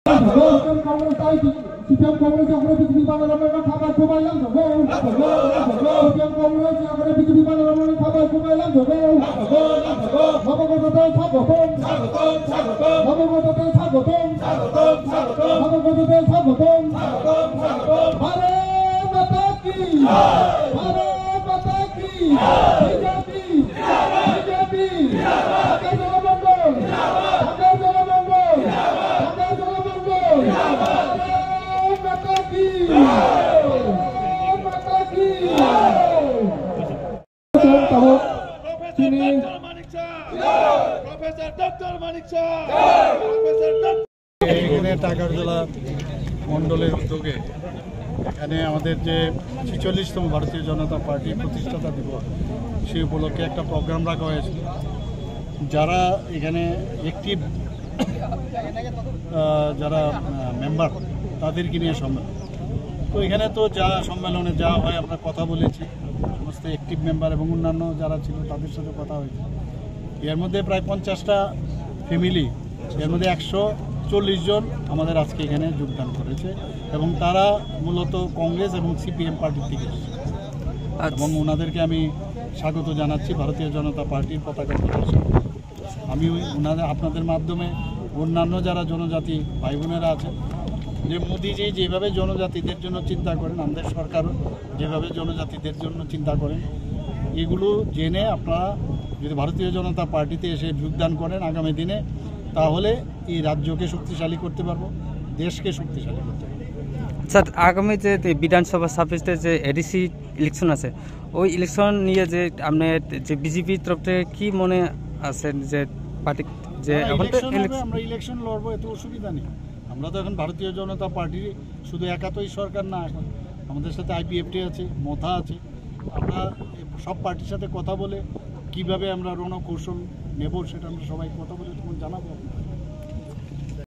CPM Congress আমরা BJP বানানোর খাবার ঘুমাইলাম সিপিএম কংগ্রেস আমরা বিজেপি বানানোর খাবার ঘুমাইলাম নবগততে স্বাগতম নবগততে স্বাগতম নবগততে স্বাগতম ভারত মাতা কি ভারত মাতা কি বিজেপি বিজেপি ঢাকা জনমঙ্গল ঢাকা জনমঙ্গল ঢাকা জনমঙ্গল টাকারজলা মণ্ডলের উদ্যোগে এখানে আমাদের যে ৪৬তম ভারতীয় জনতা পার্টি প্রতিষ্ঠাতা দিবস সেই উপলক্ষে একটা প্রোগ্রাম রাখা হয়েছিল। যারা এখানে অ্যাক্টিভ যারা মেম্বার তাদেরকে নিয়ে সম্মেলন, তো এখানে তো যা সম্মেলনে যা হয় আমরা কথা বলেছি, সমস্ত অ্যাক্টিভ মেম্বার এবং অন্যান্য যারা ছিল তাদের সাথে কথা হয়েছে। এর মধ্যে প্রায় 50টা ফ্যামিলি, এর মধ্যে 140 জন আমাদের আজকে এখানে যোগদান করেছে এবং তারা মূলত কংগ্রেস এবং সিপিএম পার্টির থেকে এসেছে এবং ওনাদেরকে আমি স্বাগত জানাচ্ছি ভারতীয় জনতা পার্টির পতাকা প্রদর্শন। আমি আপনাদের মাধ্যমে অন্যান্য যারা জনজাতি ভাই বোনেরা আছেন, যে মোদিজি যেভাবে জনজাতিদের জন্য চিন্তা করেন, আমাদের সরকারও যেভাবে জনজাতিদের জন্য চিন্তা করেন, এগুলো জেনে আপনারা যদি ভারতীয় জনতা পার্টিতে এসে যোগদান করেন আগামী দিনে, তাহলে এই রাজ্যকে শক্তিশালী করতে পারবো, দেশকে শক্তিশালী করতে পারবো। স্যার, আগামী যে বিধানসভা ছাব্বিশে যে এডিসি ইলেকশন আছে, ওই ইলেকশন নিয়ে যে আপনার যে বিজেপির তরফ থেকে কি মনে আছেন যে পার্টি যে আমরা ইলেকশন লড়বো, এত অসুবিধা নেই। আমরা তো এখন ভারতীয় জনতা পার্টি শুধু একাতই সরকার না, এখন আমাদের সাথে আইপিএফটি আছে, মোথা আছে। আমরা সব পার্টির সাথে কথা বলে কিভাবে আমরা রণকৌশল নেব সেটা আমরা সবাই কথা বলে তখন জানাবো।